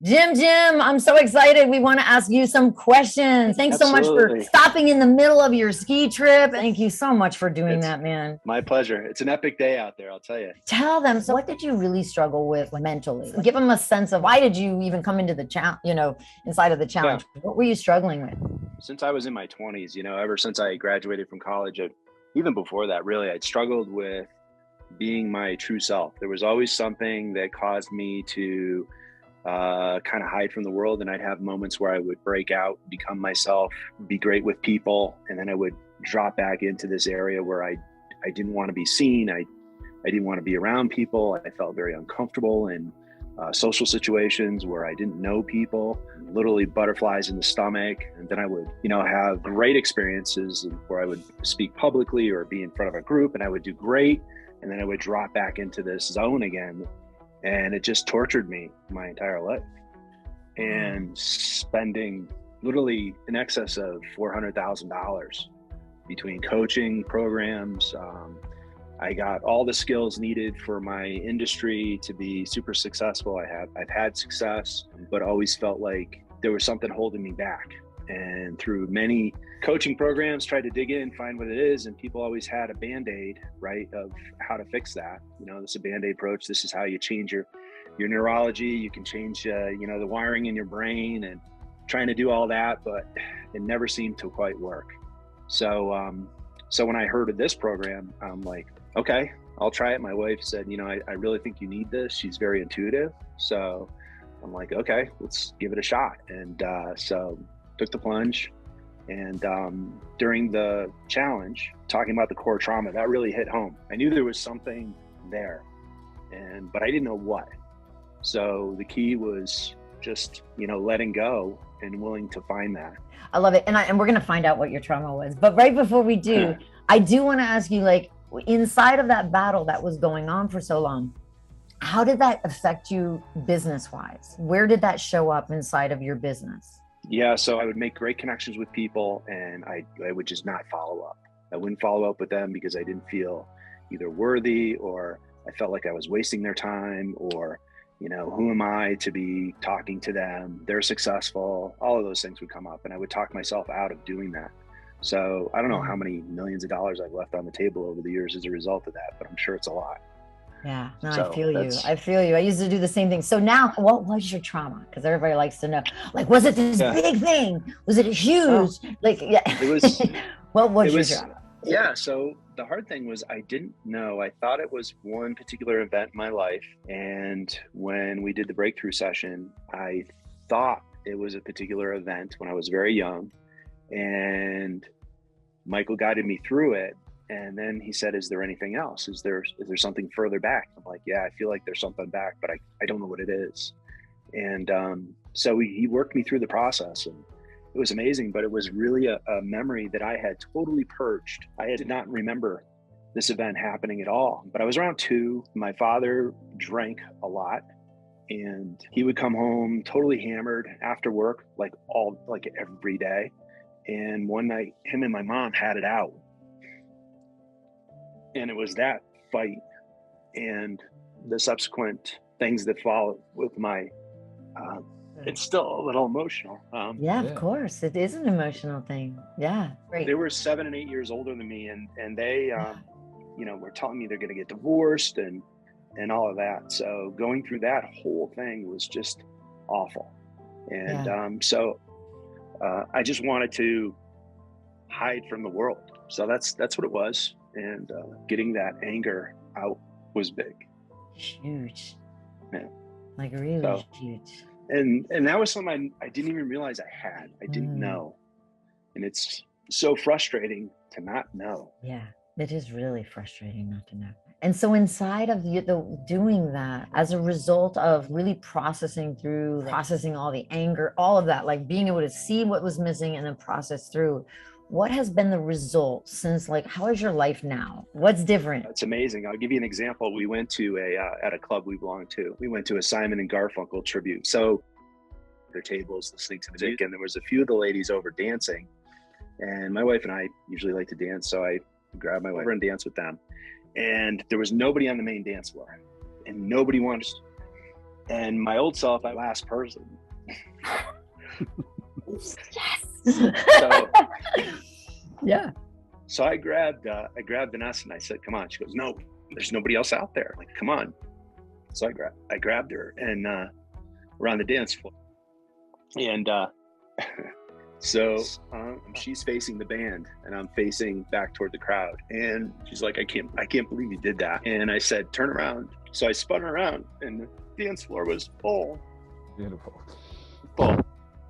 Jim, I'm so excited. We want to ask you some questions. Thanks so much for stopping in the middle of your ski trip. Thank you so much for doing that, man. My pleasure. It's an epic day out there, I'll tell you. Tell them, so what did you really struggle with mentally? Give them a sense of why did you even come into the challenge, inside of the challenge? Yeah. What were you struggling with? Since I was in my 20s, ever since I graduated from college, even before that, really, I'd struggled with being my true self. There was always something that caused me to kind of hide from the world, and I'd have moments where I would break out, become myself, be great with people, and then I would drop back into this area where I didn't want to be seen. I didn't want to be around people. I felt very uncomfortable in social situations where I didn't know people, literally butterflies in the stomach. And then I would, have great experiences where I would speak publicly or be in front of a group, and I would do great. And then I would drop back into this zone again. And it just tortured me my entire life. And spending literally in excess of $400,000 between coaching programs. I got all the skills needed for my industry to be super successful. I've had success, but always felt like there was something holding me back. And through many coaching programs, tried to dig in, find what it is. And people always had a Band-Aid, right, of how to fix that. This is a Band-Aid approach. This is how you change your neurology. You can change, the wiring in your brain, and trying to do all that, but it never seemed to quite work. So when I heard of this program, I'm like, okay, I'll try it. My wife said, I really think you need this. She's very intuitive. So I'm like, okay, let's give it a shot. And so took the plunge. And during the challenge, talking about the core trauma, that really hit home. I knew there was something there, but I didn't know what. So the key was just, letting go and willing to find that. I love it. And we're going to find out what your trauma was. But right before we do, I do want to ask you, inside of that battle that was going on for so long, how did that affect you business-wise? Where did that show up inside of your business? Yeah, so I would make great connections with people, and I would just not follow up. I wouldn't follow up with them because I didn't feel either worthy, or I felt like I was wasting their time, or, who am I to be talking to them? They're successful. All of those things would come up, and I would talk myself out of doing that. So I don't know how many millions of dollars I've left on the table over the years as a result of that, but I'm sure it's a lot. Yeah, no, so I feel you. I used to do the same thing. So now, what was your trauma? Because everybody likes to know. Was it this big thing? Was it huge? It was. What was your trauma? Yeah, so the hard thing was I didn't know. I thought it was one particular event in my life. And when we did the breakthrough session, I thought it was a particular event when I was very young. And Michael guided me through it. And then he said, is there anything else? Is there something further back? I'm like, yeah, I feel like there's something back, but I don't know what it is. And so he worked me through the process, and it was amazing, but it was really a memory that I had totally purged. I did not remember this event happening at all, but I was around 2. My father drank a lot, and he would come home totally hammered after work, every day. And one night, him and my mom had it out. And it was that fight and the subsequent things that followed with my, it's still a little emotional. Yeah, of course. It is an emotional thing. Yeah. Great. They were 7 and 8 years older than me. And they, were telling me they're going to get divorced and all of that. So going through that whole thing was just awful. And so I just wanted to hide from the world. So that's what it was. And getting that anger out was big. Huge. Yeah. Really huge. And that was something I didn't even realize I had. I didn't know. And it's so frustrating to not know. Yeah, it is really frustrating not to know. And so inside of doing that, as a result of really processing all the anger, all of that, being able to see what was missing and then process through, what has been the result since, how is your life now? What's different? It's amazing. I'll give you an example. We went to at a club we belonged to. We went to a Simon and Garfunkel tribute. So their tables listening to music, and there was a few of the ladies over dancing. And my wife and I usually like to dance. So I grabbed my wife and danced with them. And there was nobody on the main dance floor, and nobody wanted And my old self, I last person. Yes. So, yeah. So I grabbed Vanessa and I said, "Come on." She goes, "No, there's nobody else out there." I'm like, "Come on." So I grabbed her and we're on the dance floor. And so she's facing the band and I'm facing back toward the crowd. And she's like, I can't believe you did that. And I said, "Turn around." So I spun around and the dance floor was full. Beautiful. Full.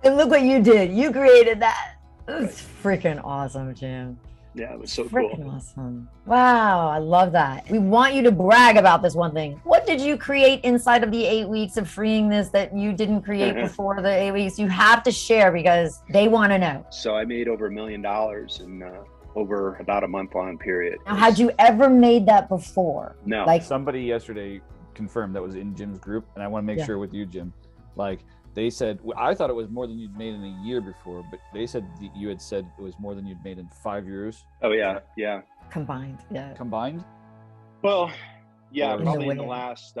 And look what you did. You created that. It's freaking awesome, Jim. Yeah, it was so freaking cool. Awesome. Wow, I love that. We want you to brag about this one thing. What did you create inside of the 8 weeks of freeing this that you didn't create before the 8 weeks? You have to share because they want to know. So I made over $1 million in over about a month-long period. Now, had you ever made that before? No. Like somebody yesterday confirmed that was in Jim's group, and I want to make sure with you, Jim. Like they said, I thought it was more than you'd made in a year before, but they said you had said it was more than you'd made in 5 years. Oh yeah, yeah. Combined, yeah. Combined? Well, yeah, probably in the way. last,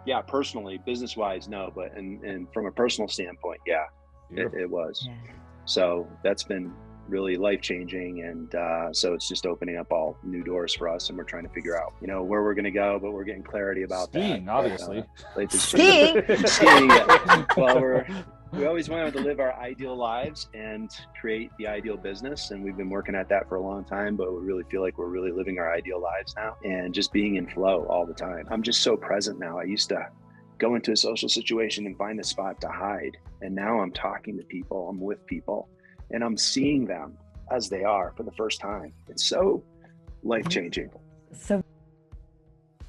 yeah, personally, business-wise, no, but and from a personal standpoint, yeah, it was. Yeah. So that's been really life-changing, and so it's just opening up all new doors for us, and we're trying to figure out, you know, where we're going to go, but we're getting clarity about Skiing, that. obviously. Like Skiing? Skiing, yeah. Well, we always wanted to live our ideal lives and create the ideal business, and we've been working at that for a long time, but we really feel like we're really living our ideal lives now and just being in flow all the time. I'm just so present now. I used to go into a social situation and find a spot to hide, and now I'm talking to people, I'm with people, and I'm seeing them as they are for the first time. It's so life-changing. So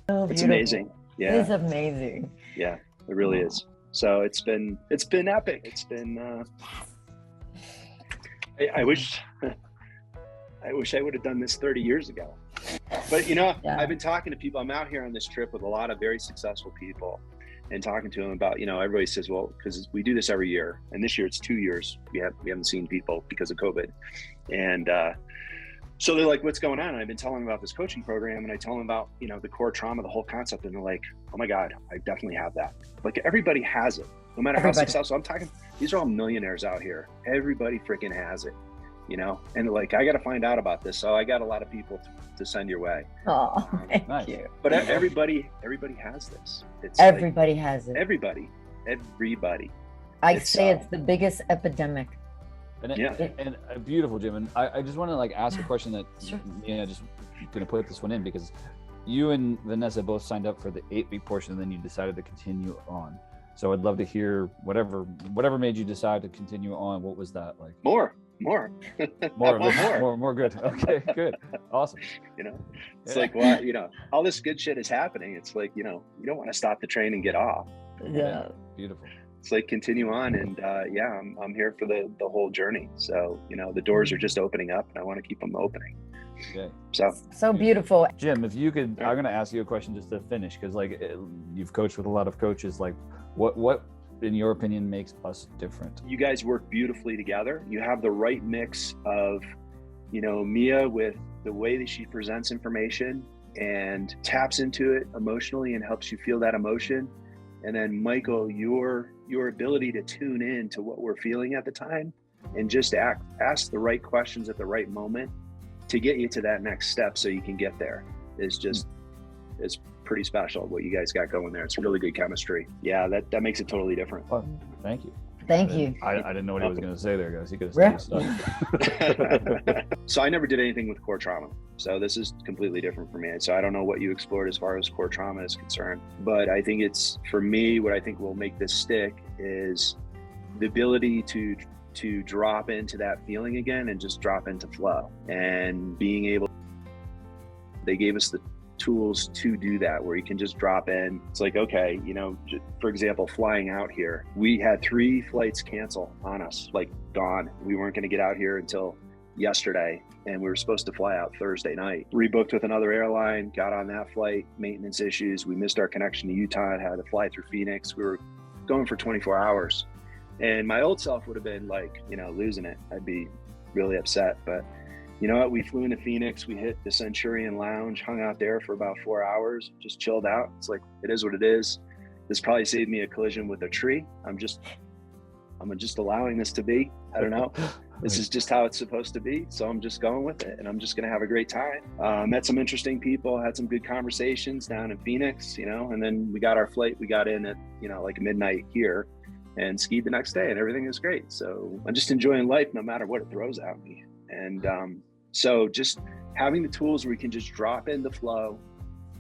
beautiful. It's amazing. Yeah. It's amazing. Yeah, it really is. So it's been epic. It's been I wish I would have done this 30 years ago. But you know, I've been talking to people. I'm out here on this trip with a lot of very successful people and talking to them about, you know, everybody says, well, because we do this every year, and this year it's 2 years we haven't seen people because of COVID. And so they're like, what's going on? And I've been telling them about this coaching program, and I tell them about, you know, the core trauma, the whole concept, and they're like, oh my God, I definitely have that. Like everybody has it, no matter how successful. I'm talking, these are all millionaires out here. Everybody freaking has it, you know? And like, I got to find out about this. So I got a lot of people to send your way. Oh, thank you. But everybody has this. It's everybody has it. Everybody. I say it's the biggest epidemic. And beautiful, Jim. And I just want to like ask a question that, just going to put this one in because you and Vanessa both signed up for the 8-week portion, and then you decided to continue on. So I'd love to hear whatever made you decide to continue on. What was that like? More. Good. Okay, good. Awesome. You know, it's like, well, you know, all this good shit is happening. It's like, you know, you don't want to stop the train and get off. Yeah. Beautiful. It's like continue on, and I'm here for the whole journey. So, you know, the doors are just opening up, and I want to keep them opening. Okay. So beautiful. Jim, if you could, I'm going to ask you a question just to finish, because like you've coached with a lot of coaches. Like, what in your opinion makes us different? You guys work beautifully together. You have the right mix of, you know, Mia with the way that she presents information and taps into it emotionally and helps you feel that emotion. And then Michael, your ability to tune in to what we're feeling at the time and just ask the right questions at the right moment to get you to that next step so you can get there is just, it's pretty special what you guys got going there. It's really good chemistry. Yeah, that makes it totally different. Oh, thank you. Thank you. I didn't know what he was going to say there, guys. He could have said So I never did anything with core trauma. So this is completely different for me. So I don't know what you explored as far as core trauma is concerned, but I think it's, for me, what I think will make this stick is the ability to drop into that feeling again and just drop into flow, and being able, they gave us the tools to do that, where you can just drop in. It's like, okay, you know, for example, flying out here, we had 3 flights cancel on us, like gone. We weren't going to get out here until yesterday, and we were supposed to fly out Thursday night. Rebooked with another airline, got on that flight, maintenance issues. We missed our connection to Utah and had to fly through Phoenix. We were going for 24 hours. And my old self would have been like, you know, losing it. I'd be really upset. But you know what? We flew into Phoenix. We hit the Centurion Lounge, hung out there for about 4 hours, just chilled out. It's like, it is what it is. this probably saved me a collision with a tree. I'm just allowing this to be. I don't know. This is just how it's supposed to be. So I'm just going with it, and I'm just going to have a great time. Met some interesting people, had some good conversations down in Phoenix, and then we got our flight. We got in at, like midnight here, and skied the next day, and everything is great. So I'm just enjoying life no matter what it throws at me. And so just having the tools where we can just drop in the flow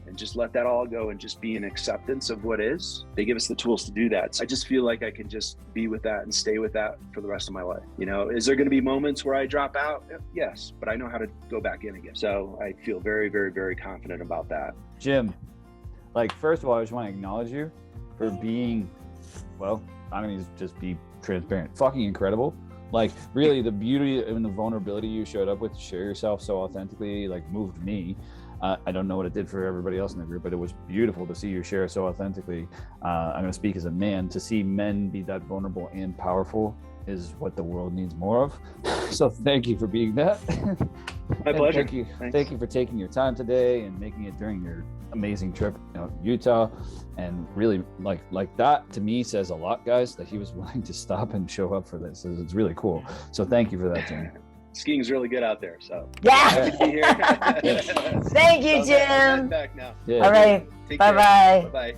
and just let that all go and just be in acceptance of what is. They give us the tools to do that. So I just feel like I can just be with that and stay with that for the rest of my life. Is there going to be moments where I drop out? Yes, but I know how to go back in again. So I feel very, very, very confident about that. Jim, first of all, I just want to acknowledge you for being, well, I'm going to just be transparent, fucking incredible. Really, the beauty and the vulnerability you showed up with to share yourself so authentically, moved me. I don't know what it did for everybody else in the group, but it was beautiful to see you share so authentically. I'm going to speak as a man. To see men be that vulnerable and powerful is what the world needs more of. So thank you for being that. My pleasure. Thank you. Thank you for taking your time today and making it during your amazing trip, Utah. And really, like that to me says a lot, guys, that he was willing to stop and show up for this. It's really cool. So thank you for that, Jim. Skiing is really good out there, so yeah. Good to be here. Thank you, Jim. Back now. Yeah. All right. Bye-bye. Bye-bye.